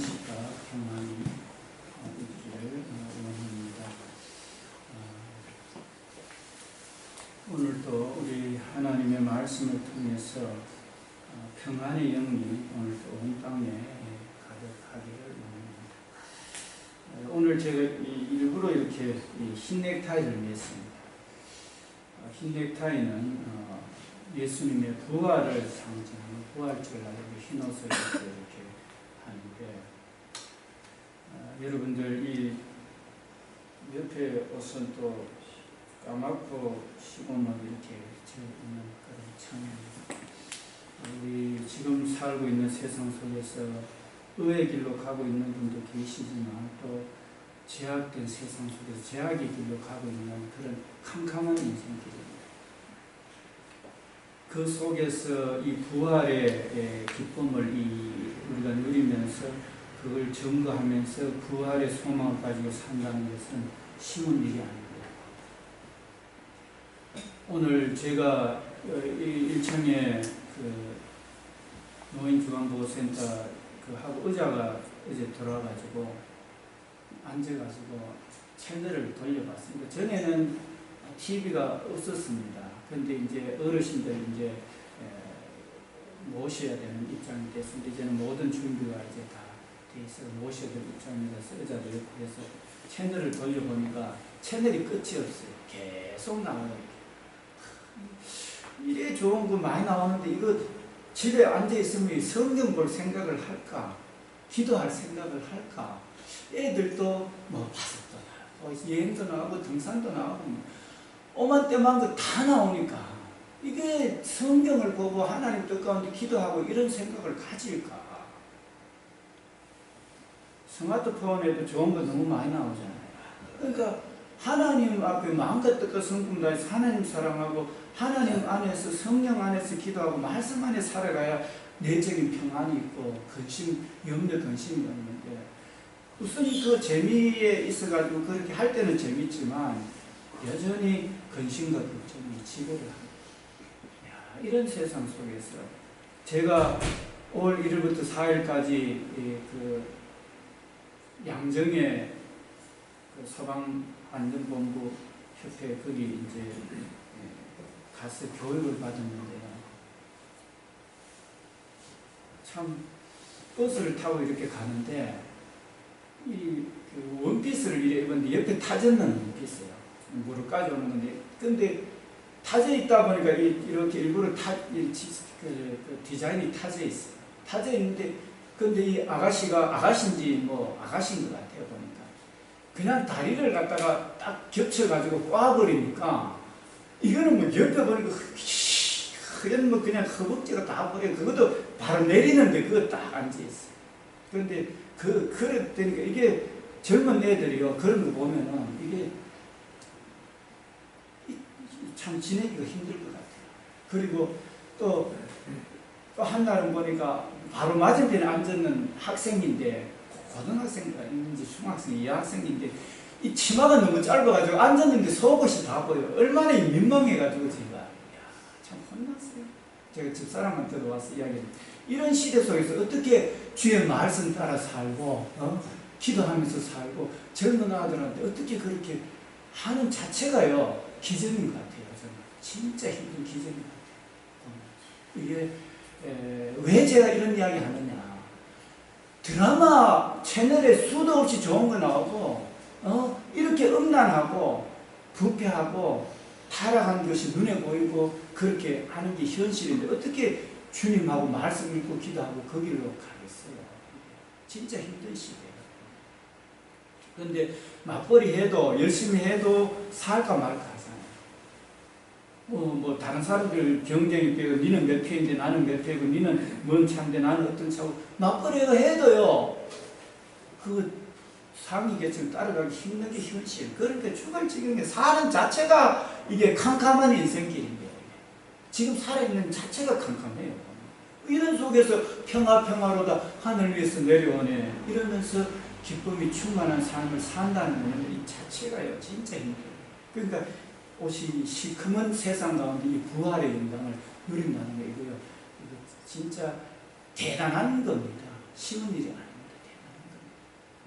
시가 평안히 있기를 원합니다. 오늘도 우리 하나님의 말씀을 통해서 평안의 영이 오늘도 온 땅에 가득하기를 원합니다. 오늘 제가 일부러 이렇게 흰 넥타이를 맸습니다. 흰 넥타이는 예수님의 부활을 상징하는 부활절날 흰 옷을 이렇게 하는데, 여러분들 이 옆에 옷은 또 까맣고 시공막 이렇게 져 있는 그런 창입니다. 우리 지금 살고 있는 세상 속에서 의의 길로 가고 있는 분도 계시지만 또 제약된 세상 속에서 제약의 길로 가고 있는 그런 캄캄한 인생길입니다. 그 속에서 이 부활의 기쁨을 우리가 누리면서 그걸 증거하면서 부활의 소망을 가지고 산다는 것은 쉬운 일이 아닙니다. 오늘 제가 1층에 노인중앙보호센터 하고 의자가 어제 돌아가지고 앉아가지고 채널을 돌려봤습니다. 전에는 TV가 없었습니다. 근데 이제 어르신들 이제 모셔야 되는 입장이 됐습니다. 이제는 모든 준비가 이제 다 돼 있어 모셔야 될 입장이라서 의자도 옆에 해서 채널을 돌려보니까 채널이 끝이 없어요. 계속 나와요. 이래 좋은 거 많이 나오는데 이거 집에 앉아 있으면 성경 볼 생각을 할까? 기도할 생각을 할까? 애들도 뭐 바둑도 나오고 여행도 나오고 등산도 나오고 오만 때만 거 다 나오니까 이게 성경을 보고 하나님 뜻 가운데 기도하고 이런 생각을 가질까? 스마트폰에도 좋은 거 너무 많이 나오잖아요. 그러니까 하나님 앞에 마음껏 뜻과 성품 다해서 하나님 사랑하고 하나님 안에서 성령 안에서 기도하고 말씀 안에 살아가야 내적인 평안이 있고 근심, 염려, 근심이 없는데 우선 그 재미에 있어가지고 그렇게 할 때는 재밌지만 여전히 근심과 걱정이 지배를 합니다. 이런 세상 속에서 제가 5월 1일부터 4일까지 그 양정에 그 소방안전본부 협회 거기 이제 가서 교육을 받았는데요. 참 버스를 타고 이렇게 가는데 그 원피스를 이래 입었는데 옆에 타졌는 원피스예요. 무릎 가져오는 건데, 근데 타져 있다 보니까 이렇게 일부러 그 디자인이 타져 있어요. 타져 있는데, 근데 이 아가씨인지 뭐 아가씨인 것 같아요, 보니까. 그냥 다리를 갖다가 딱 겹쳐가지고 꽈버리니까, 이거는 뭐 옆에 보니까 그냥 뭐 그냥 허벅지가 다 버려. 그것도 바로 내리는데 그거 딱 앉아있어요. 그런데 그랬다니까 이게 젊은 애들이요. 그런 거 보면은 이게 참 지내기가 힘들 것 같아요. 그리고 또 한 날은 보니까 바로 맞은편에 앉았는 학생인데, 고등학생가 있는지 중학생, 여학생인데, 이 치마가 너무 짧아가지고 앉았는데 속옷이 다 보여요. 얼마나 민망해가지고 제가 참 혼났어요. 제가 집사람한테도 와서 이야기했는데, 이런 시대 속에서 어떻게 주의 말씀 따라 살고 기도하면서 살고 젊은 아들한테 어떻게 그렇게 하는 자체가요 기적인 것 같아요. 정말 진짜 힘든 기적인 것 같아요. 이게 왜 제가 이런 이야기 하느냐, 드라마 채널에 수도 없이 좋은 거 나오고 이렇게 음란하고 부패하고 타락한 것이 눈에 보이고 그렇게 하는 게 현실인데 어떻게 주님하고 말씀 읽고 기도하고 그 길로 가겠어요. 진짜 힘든 시대예요. 그런데 맞벌이 해도 열심히 해도 살까 말까 하잖아요. 뭐 다른 사람들 경쟁이 빼고 니는 몇 회인데 나는 몇 회고 니는 뭔 차인데 나는 어떤 차고 맞벌이가 해도요 그 상위 계층 따라가기 힘든 게 현실. 그러니까 죽을 지경에 사는 자체가 이게 캄캄한 인생길인데 지금 살아있는 자체가 캄캄해요. 이런 속에서 평화로다 하늘 위에서 내려오네 이러면서 기쁨이 충만한 삶을 산다는 것은 이 자체가요 진짜 힘들어요. 그러니까 옷이 시커먼 세상 가운데 이 부활의 영광을 누린다는 게 이거 진짜 대단한 겁니다. 쉬운 일이 아닙니다. 대단한.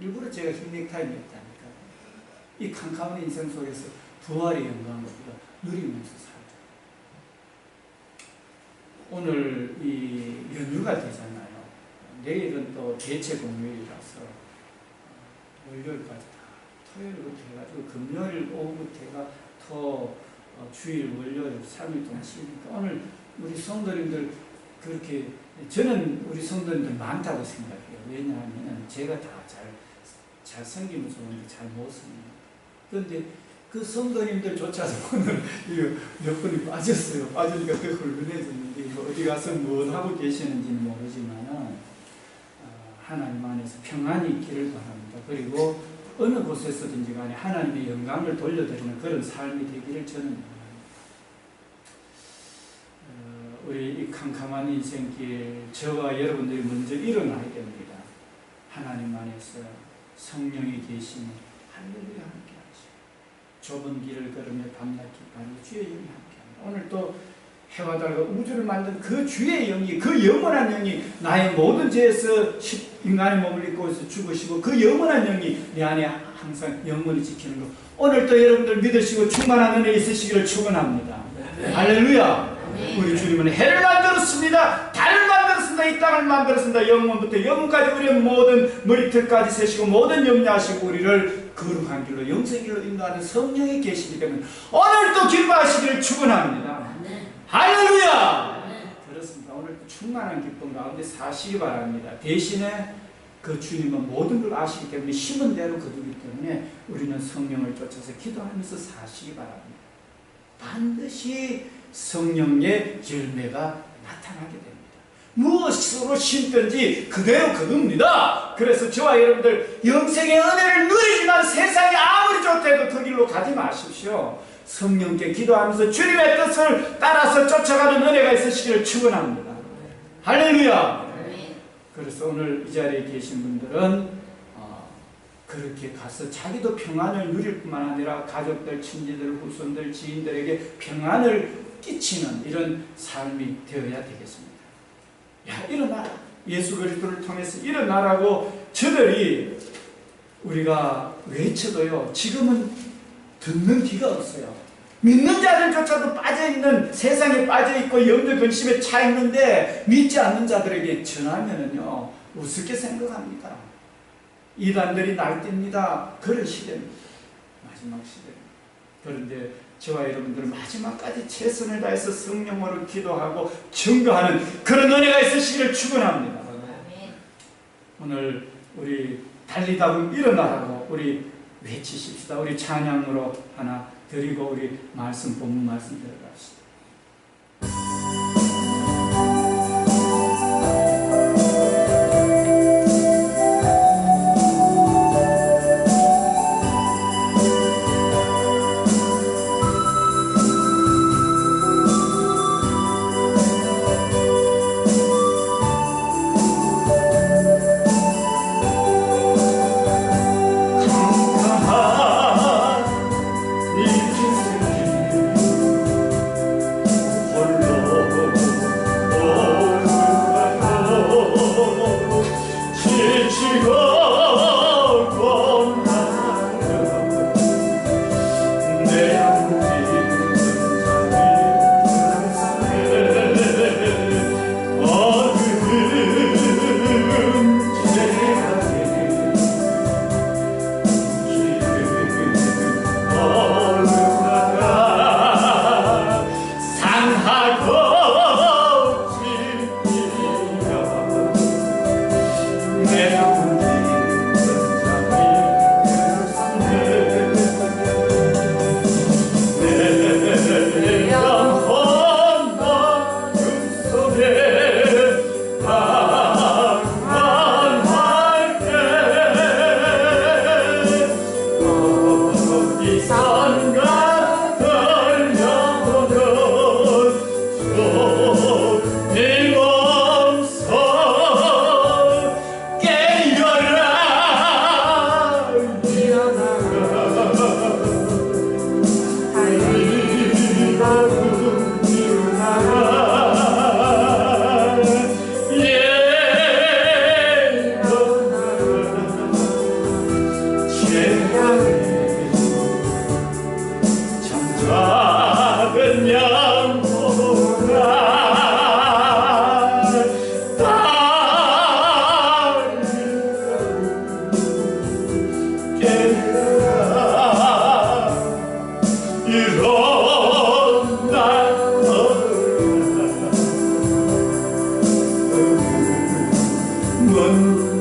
일부러 제가 흰 넥타이 맸다니까. 이 캄캄한 인생 속에서 부활의 영광을 우리가 누리면서 살자. 오늘 이 연휴가 되잖아요. 내일은 또 대체 공휴일이라서 월요일까지 다 토요일부터 해가지고 금요일 오후부터 해가 또 주일, 월요일 3일 동안 쉬니까 오늘 우리 성도님들 그렇게 저는 우리 성도님들 많다고 생각해요. 왜냐하면 제가 다 잘 섬기면 좋은데 잘 못 섬깁니다. 그런데 그 성도님들조차도 오늘 몇 분이 빠졌어요. 빠지니까 더 훌륭해졌는데 뭐 어디 가서 뭘 하고 계시는지는 모르지만은 하나님 안에서 평안이 있기를 바랍니다. 그리고 어느 곳에서든지 간에 하나님의 영광을 돌려드리는 그런 삶이 되기를 저는 우리 이 캄캄한 인생길 저와 여러분들이 먼저 일어나야 됩니다. 하나님 안에서 성령이 계시니 할렐루야 함께 하시고 좁은 길을 걸으며 밤낮 기뻐하는 주의 영이 함께합니다. 오늘 또 해와 달과 우주를 만든 그 주의 영이, 그 영원한 영이 나의 모든 죄에서 인간의 몸을 입고 죽으시고 그 영원한 영이 내 안에 항상 영원히 지키는 것, 오늘 또 여러분들 믿으시고 충만한 은혜 있으시기를 축원합니다. 할렐루야. 우리 주님은 해를 만들었습니다. 달을 만들었습니다. 이 땅을 만들었습니다. 영원부터 영원까지 우리의 모든 머리털까지 세시고 모든 염려하시고 우리를 거룩한 길로 영생길로 인도하는 성령이 계시기 때문에 오늘도 기뻐하시기를 축원합니다. 할렐루야. 그렇습니다. 오늘 충만한 기쁨 가운데 사시기 바랍니다. 대신에 그 주님은 모든 걸 아시기 때문에 심은 대로 거두기 때문에 우리는 성령을 쫓아서 기도하면서 사시기 바랍니다. 반드시 성령의 열매가 나타나게 됩니다. 무엇으로 심든지 그대로 거둡니다. 그래서 저와 여러분들 영생의 은혜를 누리지만 세상이 아무리 좋다해도 그 길로 가지 마십시오. 성령께 기도하면서 주님의 뜻을 따라서 쫓아가는 은혜가 있으시기를 축원합니다. 할렐루야. 그래서 오늘 이 자리에 계신 분들은 그렇게 가서 자기도 평안을 누릴 뿐만 아니라 가족들, 친지들, 후손들, 지인들에게 평안을 끼치는 이런 삶이 되어야 되겠습니다. 야, 일어나라. 예수 그리스도를 통해서 일어나라고 저들이 우리가 외쳐도요, 지금은 듣는 귀가 없어요. 믿는 자들조차도 빠져있는, 세상에 빠져있고 염려 근심에 차있는데 믿지 않는 자들에게 전하면은요 우습게 생각합니다. 이단들이 날뜁니다. 그런 시대입니다. 마지막 시대입니다. 그런데 저와 여러분들은 마지막까지 최선을 다해서 성령으로 기도하고 증거하는 그런 은혜가 있으시기를 축원합니다. 오늘 우리 달리다고 일어나라고 우리 외치십시다. 우리 찬양으로 하나 드리고 우리 말씀, 본문 말씀 들어갑시다.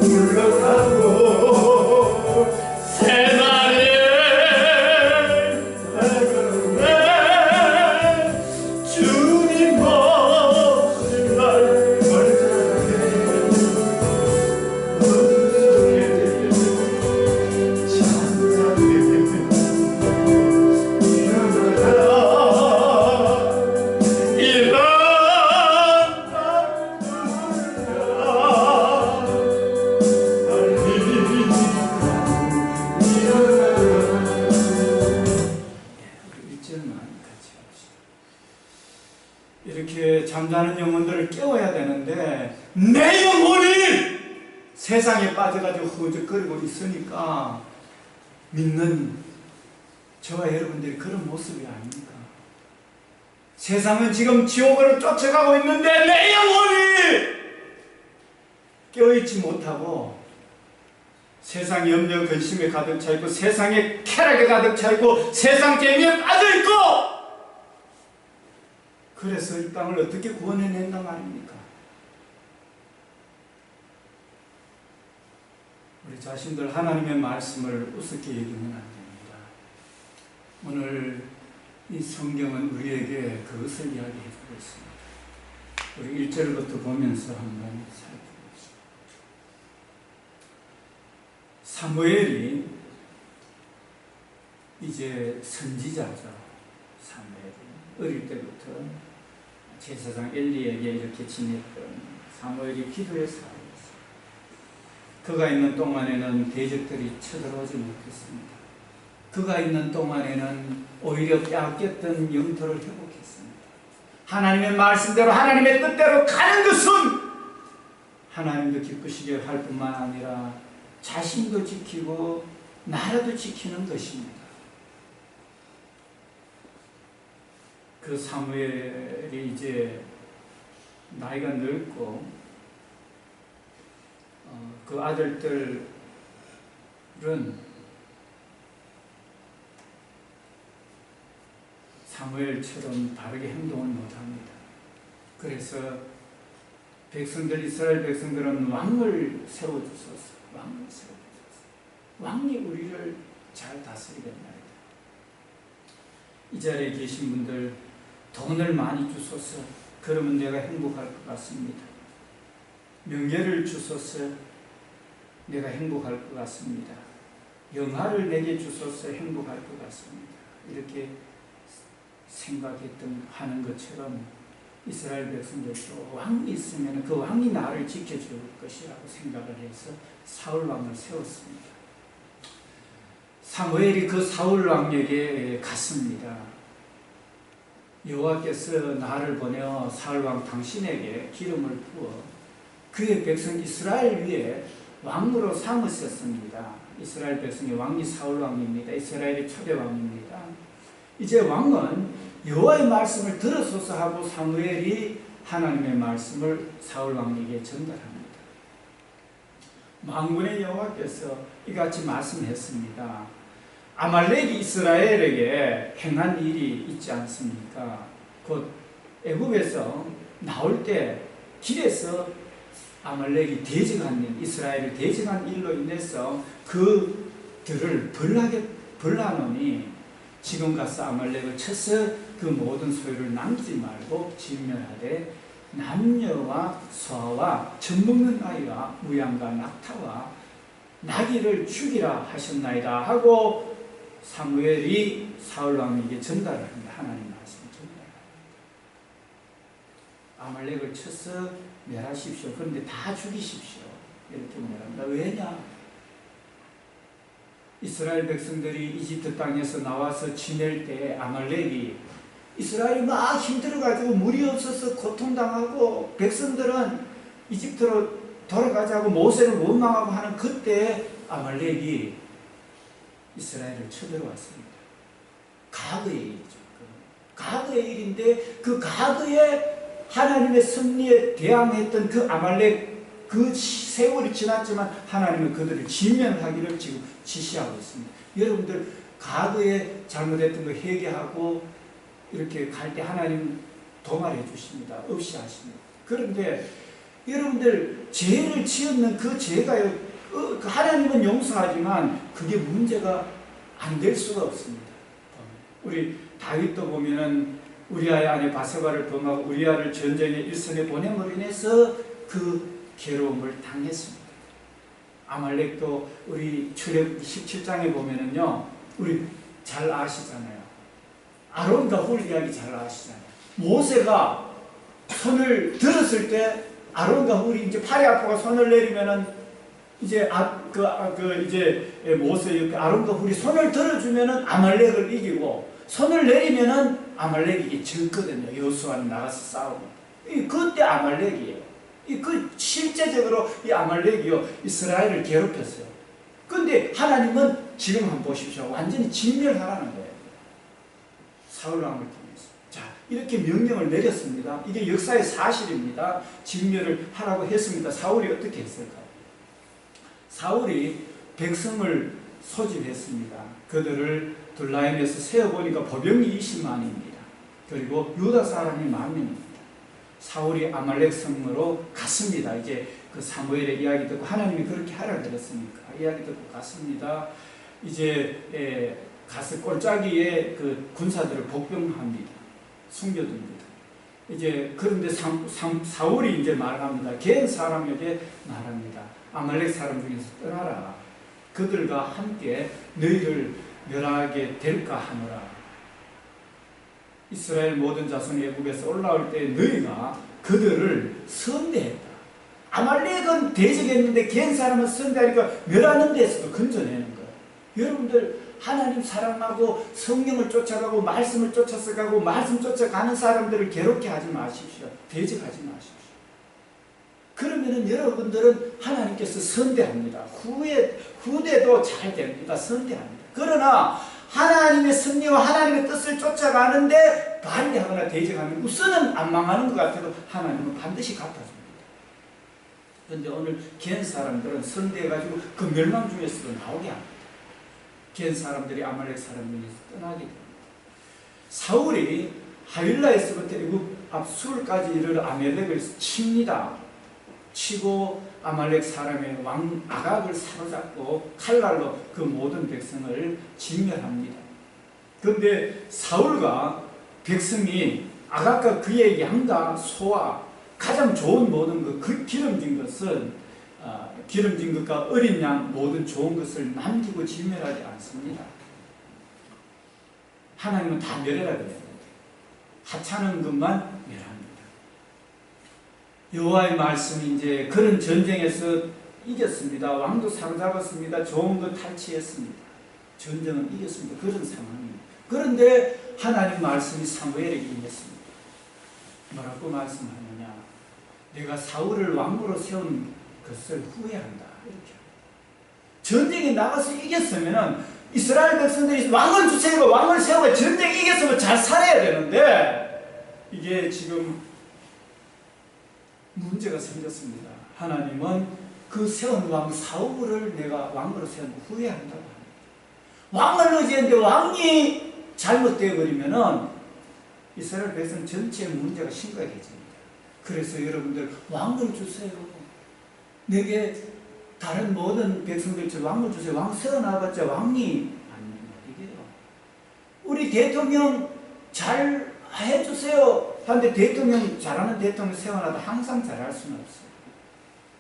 물러가고 세상에 주님 없는 날 이렇게 잠자는 영혼들을 깨워야 되는데 내 영혼이 세상에 빠져가지고 허우적거리고 있으니까 믿는 저와 여러분들이 그런 모습이 아닙니까? 세상은 지금 지옥으로 쫓아가고 있는데 내 영혼이 깨어있지 못하고 세상 염려 근심에 가득 차있고 세상에 쾌락에 가득 차있고 세상 재미에 빠져있고 그래서 이 땅을 어떻게 구원해낸단 말입니까? 우리 자신들 하나님의 말씀을 우습게 얘기하면 안 됩니다. 오늘 이 성경은 우리에게 그것을 이야기해주고 있습니다. 우리 1절부터 보면서 한번 살펴봅시다. 사무엘이 이제 선지자죠. 사무엘이 어릴 때부터 제사장 엘리에게 이렇게 지냈던 사무엘이 기도의 사람이었습니다. 그가 있는 동안에는 대적들이 쳐들어오지 못했습니다. 그가 있는 동안에는 오히려 빼앗겼던 영토를 회복했습니다. 하나님의 말씀대로 하나님의 뜻대로 가는 것은 하나님도 기쁘시게 할 뿐만 아니라 자신도 지키고 나라도 지키는 것입니다. 그 사무엘이 이제 나이가 늙고 그 아들들은 사무엘처럼 바르게 행동을 못합니다. 그래서 백성들, 이스라엘 백성들은 왕을 세워주소서, 왕을 세워주소서. 왕이 우리를 잘 다스리겠나이다. 이 자리에 계신 분들 돈을 많이 주소서. 그러면 내가 행복할 것 같습니다. 명예를 주소서. 내가 행복할 것 같습니다. 영화를 내게 주소서. 행복할 것 같습니다. 이렇게 생각했던 하는 것처럼 이스라엘 백성들도 왕이 있으면 그 왕이 나를 지켜줄 것이라고 생각을 해서 사울 왕을 세웠습니다. 사무엘이 그 사울 왕에게 갔습니다. 여호와께서 나를 보내어 사울 왕 당신에게 기름을 부어 그의 백성 이스라엘 위에 왕으로 삼으셨습니다. 이스라엘 백성의 왕이 사울 왕입니다. 이스라엘의 초대 왕입니다. 이제 왕은 여호와의 말씀을 들으소서 하고 사무엘이 하나님의 말씀을 사울 왕에게 전달합니다. 만군의 여호와께서 이같이 말씀했습니다. 아말렉이 이스라엘에게 행한 일이 있지 않습니까? 곧 애굽에서 나올 때 길에서 아말렉이 대적한 일, 이스라엘을 대적한 일로 인해서 그들을 벌하노니 지금 가서 아말렉을 쳐서 그 모든 소유를 남기지 말고 진멸하되 남녀와 소아와 젖먹는 아이와 무양과 낙타와 나귀를 죽이라 하셨나이다 하고 사무엘이 사울 왕에게 전달합니다. 하나님 말씀을 전달합니다. 아말렉을 쳐서 멸하십시오. 그런데 다 죽이십시오. 이렇게 멸합니다. 왜냐? 이스라엘 백성들이 이집트 땅에서 나와서 지낼 때 아말렉이 이스라엘이 막 힘들어가지고 물이 없어서 고통당하고 백성들은 이집트로 돌아가자고 모세를 원망하고 하는 그때 아말렉이 이스라엘을 쳐들어왔습니다. 과거의 일이죠. 과거의 일인데 그 과거에 하나님의 섭리에 대항했던 그 아말렉 그 세월이 지났지만 하나님은 그들을 진멸하기를 지금 지시하고 있습니다. 여러분들 과거에 잘못했던 거 회개하고 이렇게 갈 때 하나님 도말해 주십니다. 없이 하십니다. 그런데 여러분들 죄를 지었는 그 죄가요, 그 하나님은 용서하지만 그게 문제가 안 될 수가 없습니다. 우리 다윗도 보면은 우리아의 아내 바세바를 범하고 우리아를 전쟁의 일선에 보냄으로 인해서 그 괴로움을 당했습니다. 아말렉도 우리 출애굽 17장에 보면은요, 우리 잘 아시잖아요. 아론과 훌 이야기 잘 아시잖아요. 모세가 손을 들었을 때 아론과 훌이 이제 팔이 아프고 손을 내리면은 이제 이제 모세 옆에 아론과 훌이 손을 들어주면은 아말렉을 이기고 손을 내리면은 아말렉이 졌거든요. 여호수아는 나가서 싸우고. 그때 아말렉이에요. 그 실제적으로 이 아말렉이요 이스라엘을 괴롭혔어요. 근데 하나님은 지금 한번 보십시오. 완전히 진멸하라는 거예요. 사울 왕을 통해서. 자, 이렇게 명령을 내렸습니다. 이게 역사의 사실입니다. 진멸을 하라고 했습니다. 사울이 어떻게 했을까요? 사울이 백성을 소집했습니다. 그들을 둘라임에서 세어보니까 보병이 20만입니다. 그리고 유다 사람이 10,000명입니다. 사울이 아말렉 성으로 갔습니다. 이제 그 사무엘의 이야기 듣고 하나님이 그렇게 하라 그랬으니까 이야기 듣고 갔습니다. 이제 가서 꼴짜기에 그 군사들을 복병합니다. 숨겨둡니다. 이제 그런데 사울이 이제 말합니다. 겐 사람에게 말합니다. 아말렉 사람 중에서 떠나라. 그들과 함께 너희를 멸하게 될까 하노라. 이스라엘 모든 자손이 애굽에서 올라올 때 너희가 그들을 선대했다. 아말렉은 대적했는데 겐 사람은 선대하니까 멸하는 데서도 건져내는 거예요. 여러분들 하나님 사랑하고 성령을 쫓아가고 말씀을 쫓아서 가고 말씀 쫓아가는 사람들을 괴롭게 하지 마십시오. 대적하지 마십시오. 그러면은 여러분들은 하나님께서 선대합니다. 후대도 잘 됩니다. 선대합니다. 그러나 하나님의 섭리와 하나님의 뜻을 쫓아가는데 반대하거나 대적하면 우선은 안 망하는 것 같아도 하나님은 반드시 갚아줍니다. 그런데 오늘 겐 사람들은 선대해가지고 그 멸망 중에서도 나오게 합니다. 겐 사람들이 아말렉 사람들에서 떠나게 됩니다. 사울이 하윌라에서부터 애굽 앞술까지 이르러 아말렉을 칩니다. 치고 아말렉 사람의 왕 아각을 사로잡고 칼날로 그 모든 백성을 진멸합니다. 그런데 사울과 백성이 아각과 그의 양과 소와 가장 좋은 모든 그 기름진 것은 기름진 것과 어린 양 모든 좋은 것을 남기고 진멸하지 않습니다. 하나님은 다 멸해라 그래요. 하찮은 것만 멸합니다. 여호와의 말씀이 이제 그런 전쟁에서 이겼습니다. 왕도 사로잡았습니다. 좋은 것 탈취했습니다. 전쟁은 이겼습니다. 그런 상황입니다. 그런데 하나님 말씀이 사무엘에게 임했습니다. 뭐라고 말씀하느냐? 내가 사울을 왕으로 세운 것을 후회한다. 이렇게. 전쟁에 나가서 이겼으면은 이스라엘 백성들이 왕을 주세요. 왕을 세우고 전쟁 이겼으면 잘 살아야 되는데 이게 지금 문제가 생겼습니다. 하나님은 그 세운 왕 사울을 내가 왕으로 세운 후회한다고 합니다. 왕을 의지했는데 왕이 잘못되어 버리면은 이스라엘 백성 전체의 문제가 심각해집니다. 그래서 여러분들 왕을 주세요. 내게 다른 모든 백성들처럼 왕을 주세요. 왕 세워놔봤자 왕이 아니에요. 우리 대통령 잘 해주세요. 하는데 대통령 잘하는 대통령 세워놔도 항상 잘할 수는 없어요.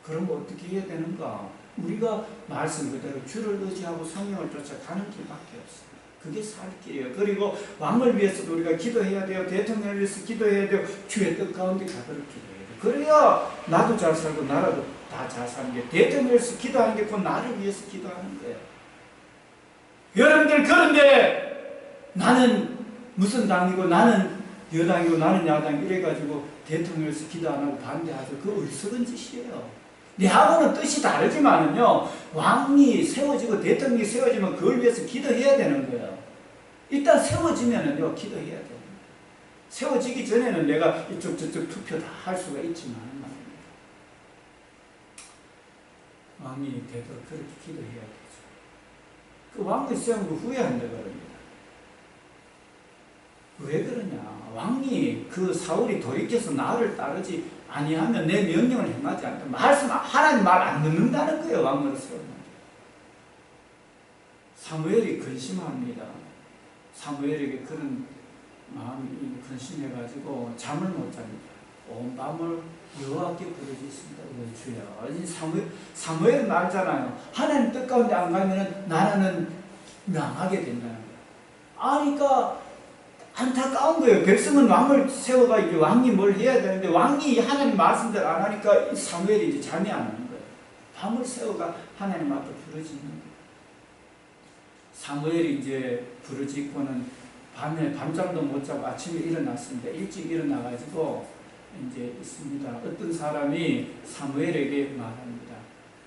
그럼 어떻게 해야 되는가? 우리가 말씀 그대로 주를 의지하고 성령을 쫓아가는 길밖에 없어요. 그게 살 길이에요. 그리고 왕을 위해서도 우리가 기도해야 돼요. 대통령을 위해서 기도해야 돼요. 주의 뜻 가운데 가도록 기도해야 돼요. 그래야 나도 잘 살고 나라도 다 잘 사는 게 대통령을 위해서 기도하는 게 곧 나를 위해서 기도하는 거예요. 여러분들 그런데 나는 무슨 당이고 나는 여당이고 나는 야당 이래가지고 대통령을 위해서 기도 안 하고 반대하죠. 그거 어리석은 짓이에요. 내하고는 뜻이 다르지만은요, 왕이 세워지고 대통령이 세워지면 그걸 위해서 기도해야 되는 거예요. 일단 세워지면은요, 기도해야 돼요. 세워지기 전에는 내가 이쪽 저쪽 투표 다 할 수가 있지만 말입니다. 왕이 되도록 그렇게 기도해야 되죠. 그 왕을 세운 거 후회한다 그럽니다. 왜 그러냐? 왕이 그 사울이 돌이켜서 나를 따르지 아니하면 내 명령을 행하지 않다. 말씀 하나님 말 안 듣는다는 거예요. 왕으로 세우는. 사무엘이 근심합니다. 사무엘에게 그런 마음이 근심해가지고 잠을 못 잡니다. 온 밤을 여호와께 부르짖습니다. 주여. 사무엘 말잖아요. 하나님 뜻 가운데 안 가면은 나라는 망하게 된다는 거예요. 그러니까 안타까운 거예요. 백성은 왕을 세워가 이제 왕이 뭘 해야 되는데 왕이 하나님 말씀대로 안 하니까 사무엘이 이제 잠이 안 오는 거예요. 밤을 세워가 하나님 앞에 부르짖는 거예요. 사무엘이 이제 부르짖고는 밤에 밤잠도 못 자고 아침에 일어났습니다. 일찍 일어나가지고 이제 있습니다. 어떤 사람이 사무엘에게 말합니다.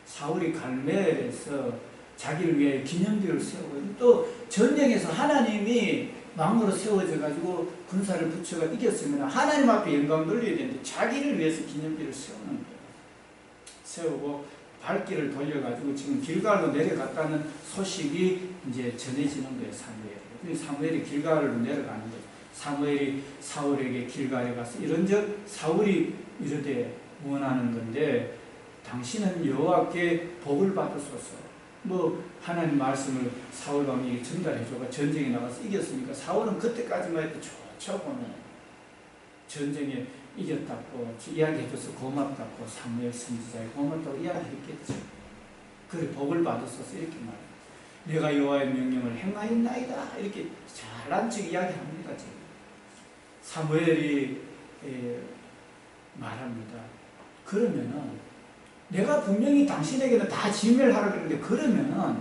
사울이 갈멜에서 자기를 위해 기념비를 세우고 또 전쟁에서 하나님이 왕으로 세워져가지고 군사를 붙여가 이겼으면 하나님 앞에 영광 돌려야 되는데 자기를 위해서 기념비를 세우는 거예요. 세우고 발길을 돌려가지고 지금 길갈로 내려갔다는 소식이 이제 전해지는 거예요. 사무엘이 길갈로 내려가는 거예요. 사무엘이 사울에게 길갈에 가서 이런즉 사울이 이르되 원하는 건데 당신은 여호와께 복을 받으소서. 하나님 말씀을 사울 왕에게 전달해줘가 전쟁에 나가서 이겼으니까 사울은 그때까지만 해도 좋고는 전쟁에 이겼다고 이야기해줘서 고맙다고 사무엘 선지자에 고맙다고 이야기했겠죠. 그래 복을 받으소서 이렇게 말해요. 내가 여호와의 명령을 행하였나이다 이렇게 잘난 척 이야기합니다. 지금. 사무엘이 말합니다. 그러면은 내가 분명히 당신에게는 다 진멸하라고 그러는데 그러면은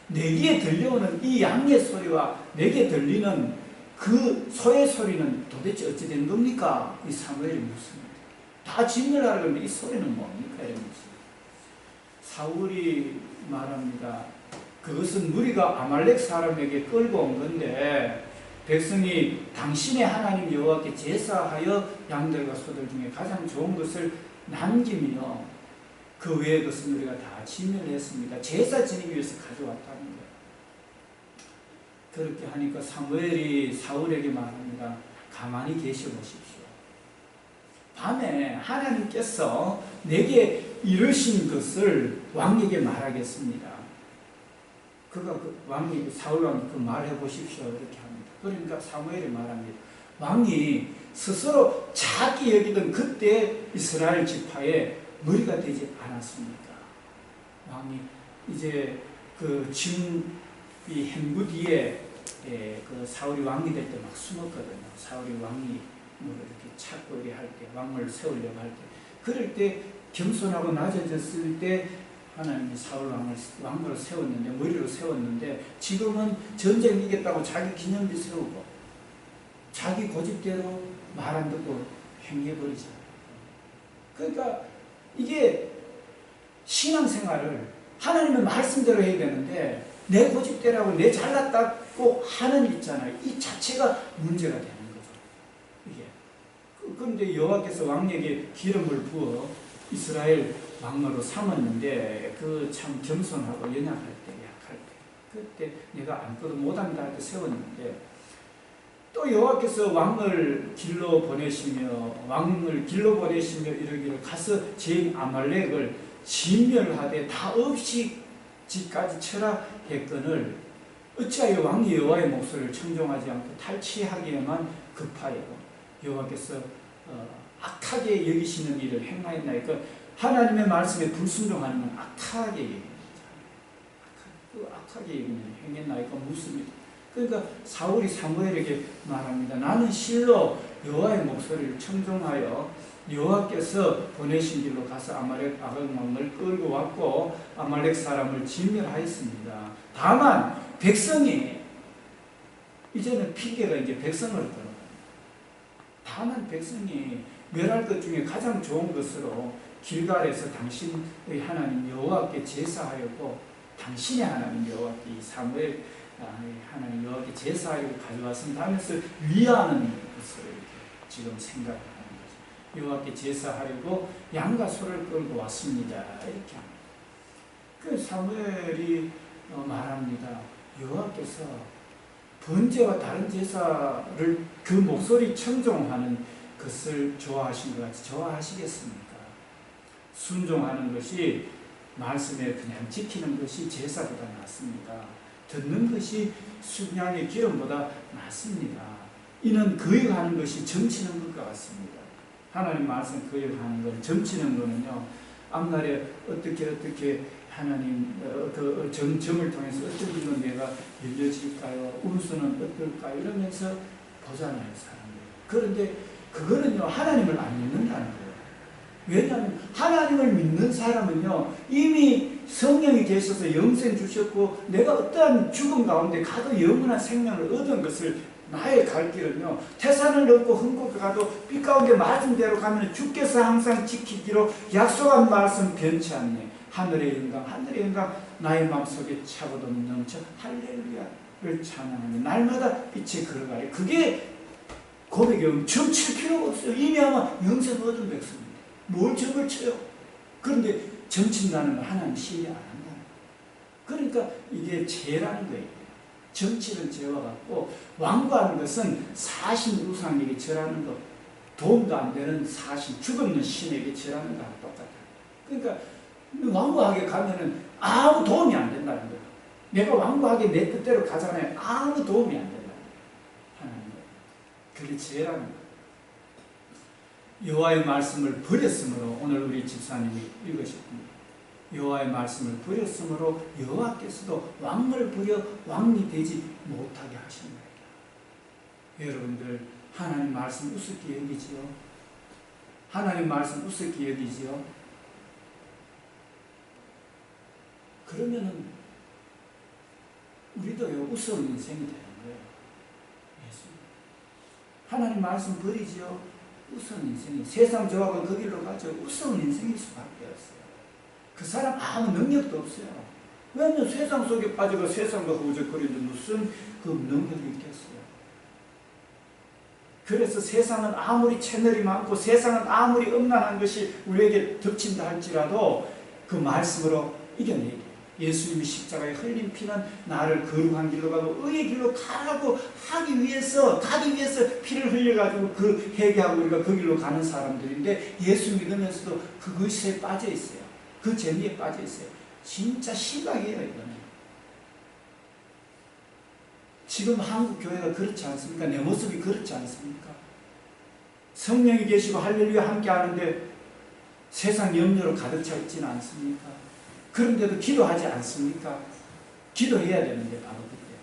내게 들려오는 이 양의 소리와 내게 들리는 그 소의 소리는 도대체 어찌 된 겁니까? 이 사무엘이 묻습니다. 다 진멸하라고 그러는데 이 소리는 뭡니까? 이러면서 사울이 말합니다. 그것은 무리가 아말렉 사람에게 끌고 온 건데 백성이 당신의 하나님 여호와께 제사하여 양들과 소들 중에 가장 좋은 것을 남기며 그 외의 것은 우리가 다 진멸했습니다. 제사 지내기 위해서 가져왔다는 거예요. 그렇게 하니까 사무엘이 사울에게 말합니다. 가만히 계셔보십시오. 밤에 하나님께서 내게 이르신 것을 왕에게 말하겠습니다. 그가 왕이 사울 왕이 그 말해 보십시오 이렇게 합니다. 그러니까 사무엘이 말합니다. 왕이 스스로 자기 여기던 그때 이스라엘 지파에 머리가 되지 않았습니까? 왕이 이제 그 지금 이 행부 뒤에 그 사울이 왕이 될 때 막 숨었거든요. 사울이 왕이 뭐 이렇게 찾고 이렇게 할 때, 왕을 세우려고 할 때, 그럴 때 겸손하고 낮아졌을 때 하나님이 사울 왕으로 세웠는데 머리로 세웠는데 지금은 전쟁 이겼다고 자기 기념비 세우고 자기 고집대로 말 안 듣고 행해버리잖아요. 그러니까 이게 신앙생활을 하나님의 말씀대로 해야 되는데 내 고집대로하고 내 잘났다고 하는 있잖아요. 이 자체가 문제가 되는 거죠. 이게. 그런데 여호와께서 왕에게 기름을 부어 이스라엘 왕으로 삼았는데 그 참 겸손하고 연약할 때, 약할 때, 그때 내가 아무것도 못한다 할 때 세웠는데 또 여호와께서 왕을 길로 보내시며 이르기를 가서 죄인 아말렉을 진멸하되 다 없이 집까지 쳐라 했거늘 어찌하여 왕이 여호와의 목소리를 청종하지 않고 탈취하기에만 급하여 여호와께서 악하게 여기시는 일을 행하였나이까. 하나님의 말씀에 불순종하는 건 악하게 여깁니다. 악하게 여기는 행했나이까 묻습니다. 그러니까 사울이 사무엘에게 말합니다. 나는 실로 여호와의 목소리를 청종하여 여호와께서 보내신 길로 가서 아말렉 왕을 끌고 왔고 아말렉 사람을 진멸하였습니다. 다만 백성이 이제는 핑계가 이제 백성을 들어갑니다. 다만 백성이 멸할 것 중에 가장 좋은 것으로 길갈에서 당신의 하나님 여호와께 제사하였고 당신의 하나님 여호와께 이 사무엘 하나님 여호와께 제사하려고 가져왔습니다 하면서 위하는 것을 이렇게 지금 생각하는 거죠. 여호와께 제사하려고 양과 소를 끌고 왔습니다. 이렇게 합니다. 그 사무엘이 말합니다. 여호와께서 번제와 다른 제사를 그 목소리 청종하는 그 그것을 좋아하신 것 같이 좋아하시겠습니까? 순종하는 것이 말씀에 그냥 지키는 것이 제사보다 낫습니다. 듣는 것이 순양의 기름보다 낫습니다. 이는 거역하는 것이 점치는 것과 같습니다. 하나님 말씀 거역하는 것, 점치는 것은요, 앞날에 어떻게 하나님 그 점을 통해서 어떤 일로 내가 열려질까요? 운수는 어떨까요? 이러면서 보잖아요, 사람들. 그런데 그거는요, 하나님을 안 믿는다는 거예요. 왜냐하면 하나님을 믿는 사람은요, 이미 성령이 계셔서 영생 주셨고 내가 어떠한 죽음 가운데 가도 영원한 생명을 얻은 것을, 나의 갈 길은요, 태산을 넘고 흠고 가도 빛 가운데 맞은 대로 가면 주께서 항상 지키기로 약속한 말씀 변치 않네. 하늘의 영광 나의 마음속에 차고도 넘쳐 할렐루야를 찬양하며 날마다 빛에 걸어가래. 그게 고백이 점칠 필요가 없어요. 이미 아마 영생 얻은 백성입니다. 뭘 점을 쳐요? 그런데 점친다는 건 하나님 신뢰 안 한다는 거예요. 그러니까 이게 죄라는 거예요. 점치는 죄와 같고, 완고하는 것은 사신 우상에게 절하는 것, 도움도 안 되는 사신, 죽었는 신에게 절하는 거랑 똑같아요. 그러니까 완고하게 가면은 아무 도움이 안 된다는 거예요. 내가 완고하게 내 뜻대로 가잖아요. 아무 도움이 안 된다는 거예요. 하나님. 그게 죄라는 거예요. 여호와의 말씀을 버렸으므로, 오늘 우리 집사님이 읽으셨습니다. 여호와의 말씀을 버렸으므로 여호와께서도 왕을 버려 왕이 되지 못하게 하신 거예요. 여러분들, 하나님 말씀 우습게 여기지요? 하나님 말씀 우습게 여기지요? 그러면은 우리도요, 우스운 인생이 되는 거예요. 예수. 하나님 말씀 버리지요? 우스운 인생이. 세상 저하고 그 길로 가죠. 우스운 인생일 수밖에 없어요. 그 사람 아무 능력도 없어요. 왜냐하면 세상 속에 빠져가 세상과 허우적거리는데 무슨 그 능력이 있겠어요. 그래서 세상은 아무리 채널이 많고 세상은 아무리 음란한 것이 우리에게 덮친다 할지라도 그 말씀으로 이겨내야 돼요. 예수님이 십자가에 흘린 피는 나를 거룩한 길로 가고 의의 길로 가라고 가기 위해서 피를 흘려가지고 그 회개하고 우리가 그 길로 가는 사람들인데, 예수 믿으면서도 그것에 빠져 있어요. 그 재미에 빠져 있어요. 진짜 심각해요, 이거는. 지금 한국 교회가 그렇지 않습니까? 내 모습이 그렇지 않습니까? 성령이 계시고 할렐루야 함께 하는데 세상 염려로 가득 차 있지는 않습니까? 그런데도 기도하지 않습니까? 기도해야 되는데 바로 그때.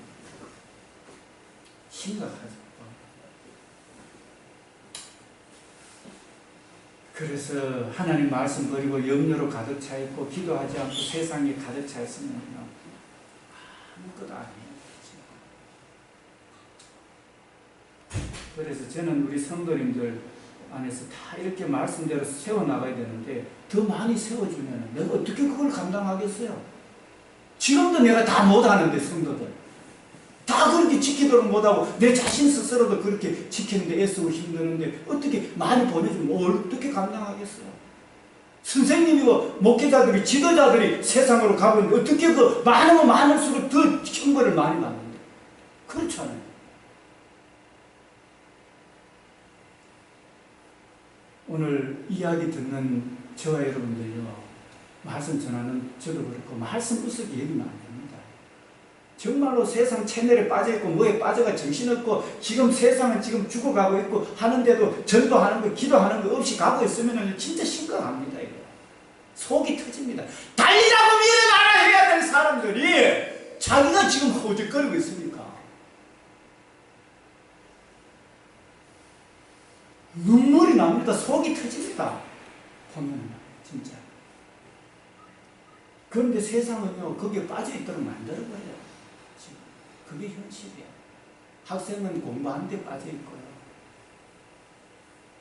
심각하죠. 그래서 하나님 말씀 버리고 염려로 가득 차 있고 기도하지 않고 세상에 가득 차 있으면 아무것도 아니에요. 그래서 저는 우리 성도님들 안에서 다 이렇게 말씀대로 세워나가야 되는데, 더 많이 세워주면 내가 어떻게 그걸 감당하겠어요? 지금도 내가 다 못하는데, 성도들 다 그렇게 지키도록 못하고 내 자신 스스로도 그렇게 지키는데 애쓰고 힘드는데 어떻게 많이 보내주면 어떻게 감당하겠어요? 선생님이고 목회자들이, 지도자들이 세상으로 가고 있는데 어떻게 그 많으면 많을수록 더 형벌을 많이 받는데, 그렇잖아요. 오늘 이야기 듣는 저와 여러분들요, 말씀 전하는 저도 그렇고 말씀 우습게 여기면 안 됩니다. 정말로 세상 채널에 빠져있고 뭐에 빠져가 정신없고 지금 세상은 지금 죽어가고 있고 하는데도 전도하는 거 기도하는 거 없이 가고 있으면 진짜 심각합니다. 이거. 속이 터집니다. 달리라고 밀어나라 해야 될 사람들이 자기가 지금 허우적거리고 있으니까 눈물이 납니다. 속이 터집니다. 보면 진짜. 그런데 세상은요, 거기에 빠져있도록 만들어버려요. 지금. 그게 현실이에요. 학생은 공부하는 데 빠져있고요.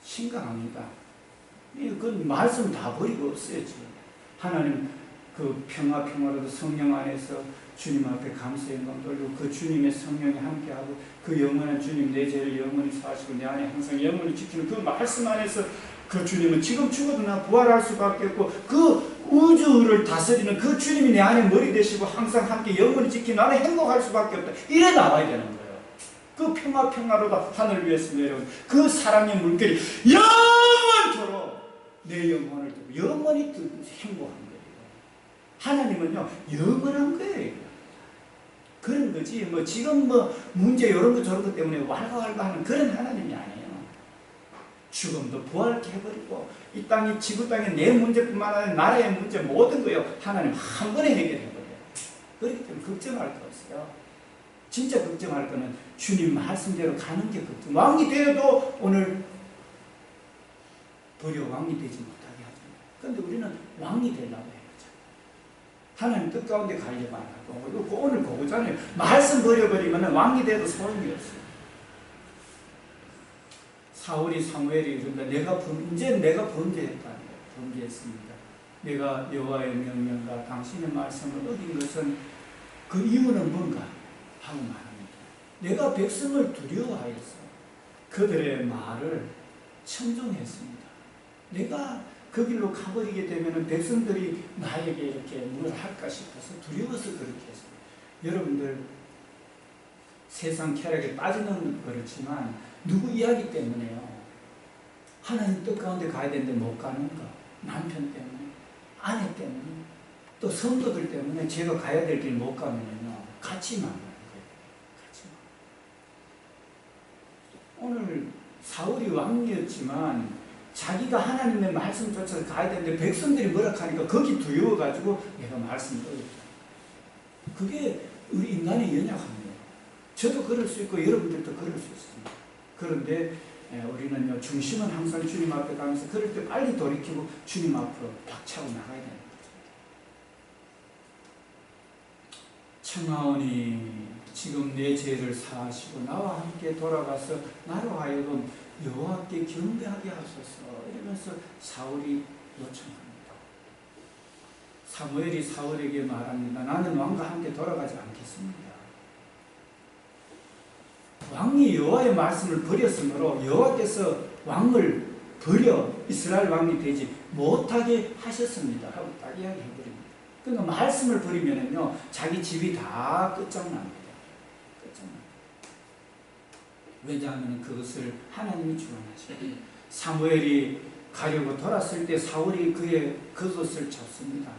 심각합니다. 그건 말씀 다 버리고 없어요, 지금. 하나님, 그 평화로도 성령 안에서 주님 앞에 감사의 영광 돌리고 그 주님의 성령이 함께하고 그 영원한 주님 내 죄를 영원히 사하시고 내 안에 항상 영원히 지키는 그 말씀 안에서 그 주님은 지금 죽어도 나 부활할 수밖에 없고 그 우주를 다스리는 그 주님이 내 안에 머리 되시고 항상 함께 영원히 지키는 나는 행복할 수밖에 없다. 이래 나와야 되는 거예요. 그 평화로다 하늘 위에서 내려온 그 사랑의 물결이 영원토록 내 영혼을 두고 영원히 행복한 거예요. 하나님은요 영원한 거예요. 그런 거지 뭐 지금 뭐 문제 이런 거 저런 것 때문에 왈가왈가하는 그런 하나님이 아니에요. 죽음도 부활케 해버리고 이 땅이 지구 땅에 내 문제뿐만 아니라 나라의 문제 모든 거요 하나님 한 번에 해결해버려요. 그렇기 때문에 걱정할 거 없어요. 진짜 걱정할 거는 주님 말씀대로 가는 게 걱정. 왕이 되어도 오늘 도리어 왕이 되지 못하게 하죠. 그런데 우리는 왕이 되려고 해요. 하나님 뜻 가운데 가려고 안 하고 오늘 그거잖아요. 말씀 버려버리면 왕이 돼도 소용이 없어요. 사울이 사무엘이 이른다. 이제 내가 범죄했다. 범죄했습니다. 내가 여호와의 명령과 당신의 말씀을 어긴 것은 그 이유는 뭔가 하고 말합니다. 내가 백성을 두려워하였어. 그들의 말을 청종했습니다. 내가 그 길로 가버리게 되면 백성들이 나에게 이렇게 뭘 할까 싶어서 두려워서 그렇게 했어요. 여러분들 세상 쾌락에 빠지는 그렇지만 누구 이야기 때문에요. 하나님 뜻 가운데 가야 되는데 못 가는 거. 남편 때문에, 아내 때문에, 또 성도들 때문에 제가 가야 될 길 못 가면요. 같이 만나는 거예요. 같이 만나는 거예요. 오늘 사울이 왕이었지만 자기가 하나님의 말씀 쫓아서 가야 되는데 백성들이 뭐라 하니까 거기 두려워가지고 내가 말씀을 어겼다. 그게 우리 인간의 연약함이에요. 저도 그럴 수 있고 여러분들도 그럴 수 있습니다. 그런데 우리는요 중심은 항상 주님 앞에 가면서 그럴 때 빨리 돌이키고 주님 앞으로 박차고 나가야 되는 거죠. 청하오니 지금 내 죄를 사하시고 나와 함께 돌아가서 나로 하여금 여호와께 경배하게 하소서 이러면서 사울이 요청합니다. 사무엘이 사울에게 말합니다. 나는 왕과 함께 돌아가지 않겠습니다. 왕이 여호와의 말씀을 버렸으므로 여호와께서 왕을 버려 이스라엘 왕이 되지 못하게 하셨습니다 하고 딱 이야기해버립니다. 그러니까 말씀을 버리면은요 자기 집이 다 끝장납니다. 왜냐하면 그것을 하나님이 주관하시고 사무엘이 가려고 돌았을 때 사울이 그것을 잡습니다.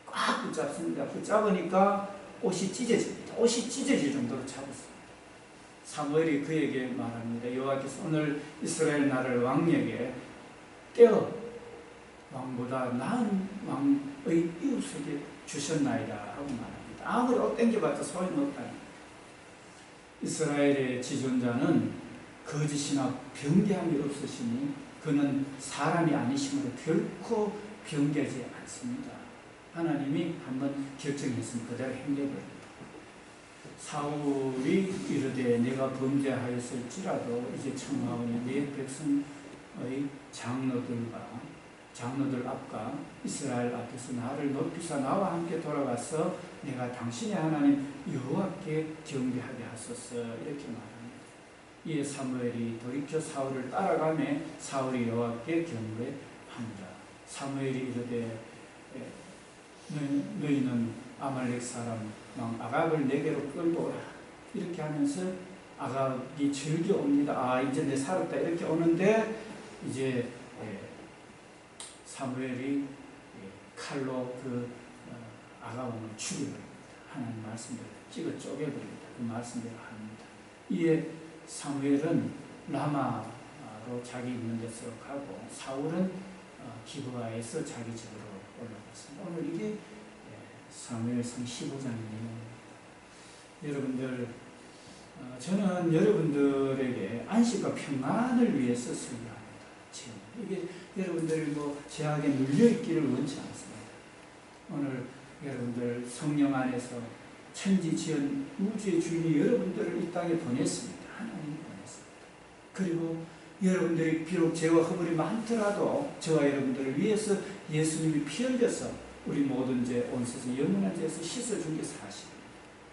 꽉 붙잡습니다. 붙잡으니까 옷이 찢어집니다. 옷이 찢어질 정도로 잡았어요. 사무엘이 그에게 말합니다. 여호와께서 오늘 이스라엘 나라를 왕에게 떼어 왕보다 나은 왕의 이웃에게 주셨나이다 하고 말합니다. 아무리 옷 땡겨봤자 소용없다. 이스라엘의 지존자는 거짓이나 변개함이 없으시니 그는 사람이 아니심으로 결코 변개하지 않습니다. 하나님이 한번 결정했으면 그대로 행해버립니다. 사울이 이르되 내가 범죄하였을지라도 이제 청하오니 내 백성의 장로들 앞과 이스라엘 앞에서 나를 높이사 나와 함께 돌아가서 내가 당신의 하나님 여호와께 경배하게 하소서 이렇게 말합니다. 이에 사무엘이 돌이켜 사울을 따라가매 사울이 여호와께 경배합니다. 사무엘이 이르되 너희는 아말렉 사람 왕 아각을 내게로 끌고 오라 이렇게 하면서 아각이 즐겨 옵니다. 이제 내 살았다 이렇게 오는데 이제 사무엘이 칼로 그 아가왕을 죽여버립니다. 하나님 말씀대로 찍어 쪼개버립니다. 그 말씀대로 합니다. 이에 사무엘은 라마로 자기 있는 데서 가고 사울은 기브아에서 자기 집으로 올라갔습니다. 오늘 이게 사무엘상 15장이네요. 여러분들 저는 여러분들에게 안식과 평안을 위해서 설교합니다. 이게 여러분들이 제약에 눌려있기를 원치 않습니다. 오늘 여러분들 성령 안에서 천지지은 우주의 주인이 여러분들을 이 땅에 보냈습니다. 하나님이 보냈습니다. 그리고 여러분들이 비록 죄와 허물이 많더라도 저와 여러분들을 위해서 예수님이 피 흘려서 우리 모든 죄, 온 세상 영원한 죄에서 씻어준 게 사실입니다.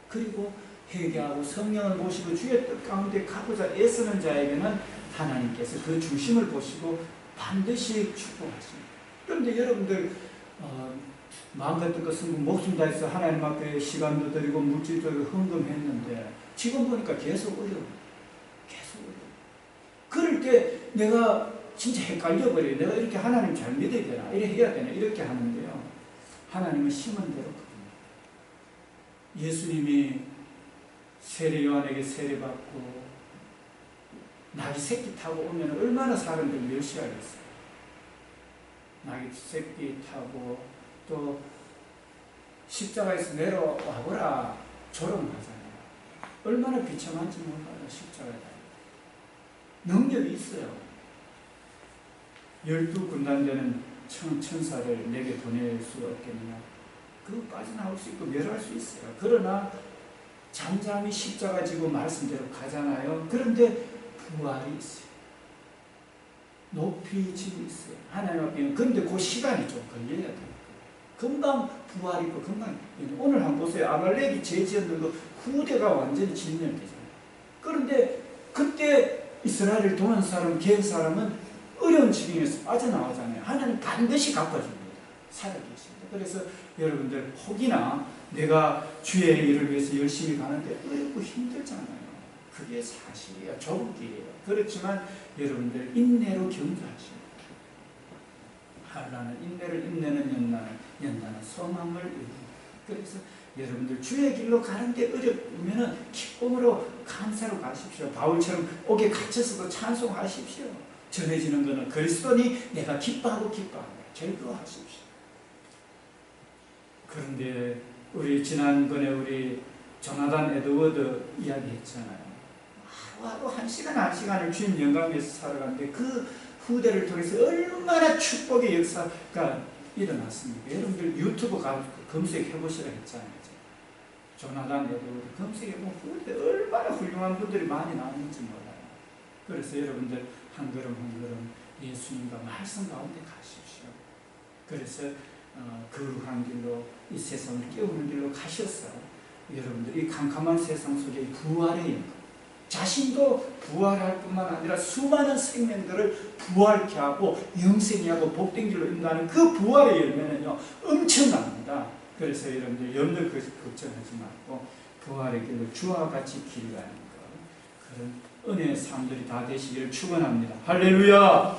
그리고 회개하고 성령을 모시고 주의 뜻 가운데 가고자 애쓰는 자에게는 하나님께서 그 중심을 보시고 반드시 축복하십니다. 그런데 여러분들 마음 같은 것은 목숨 다해서 하나님 앞에 시간도 드리고 물질도 드리고 헌금했는데 지금 보니까 계속 어려워. 계속 어려워. 그럴 때 내가 진짜 헷갈려버려요. 내가 이렇게 하나님 잘 믿어야 되나? 이렇게 해야 되나? 이렇게 하는데요. 하나님은 심은 대로 거든요. 예수님이 세례 요한에게 세례받고 나귀 새끼 타고 오면 얼마나 사람들이 멸시하겠어요. 나귀 새끼 타고 또 십자가에서 내려와보라 조롱하잖아요. 얼마나 비참한지 몰라요. 십자가에 능력이 있어요. 12군단되는 천사를 내게 보낼 수 없겠느냐. 그거 빠져나올 수 있고 멸할 수 있어요. 그러나 잠잠히 십자가 지고 말씀대로 가잖아요. 그런데 부활이 있어요. 높이 지고 있어요. 하나님 앞에. 그런데 그 시간이 좀 걸려야 돼요. 금방 부활이 있고 금방. 오늘 한번 보세요. 아말렉이 죄 지었는 거 후대가 완전히 진멸되잖아요. 그런데 그때 이스라엘을 도는 사람, 개혁 사람은 어려운 지경에서 빠져나오잖아요. 하나님 반드시 갚아줍니다. 살아계십니다. 그래서 여러분들 혹이나 내가 주의 일을 위해서 열심히 가는데 어렵고 힘들잖아요. 그게 사실이에요. 좁은 길이에요. 그렇지만 여러분들 인내로 견주하십니다. 하나는 인내를 인내는 연단은 소망을 이룹니다. 그래서 여러분들 주의 길로 가는데 어렵으면 기쁨으로 감사로 가십시오. 바울처럼 옥에 갇혀서도 찬송하십시오. 전해지는 것은 그리스도니 내가 기뻐하고 기뻐합니다. 즐거워하십시오. 그런데 우리 지난번에 우리 조나단 에드워드 이야기했잖아요. 하루하루 한 시간을 주님 영광에서 살아가는데 그 후대를 통해서 얼마나 축복의 역사가 일어났습니까? 여러분들 유튜브 검색해보시라 했잖아요. 조나단 에드워드 검색해보면 후대 얼마나 훌륭한 분들이 많이 나왔는지 몰라요. 그래서 여러분들 한 걸음 한 걸음 예수님과 말씀 가운데 가십시오. 그래서 거룩한 길로 이 세상을 깨우는 길로 가셔서 여러분들 이 캄캄한 세상 속에 부활의 영광, 자신도 부활할 뿐만 아니라 수많은 생명들을 부활케 하고 영생케 하고 복된 길로 인도하는 그 부활의 열매는요 엄청납니다. 그래서 여러분들 염려 걱정하지 말고 부활의 길로 주와 같이 길 가는 것, 그런 은혜의 삶들이 다 되시기를 축원합니다. 할렐루야.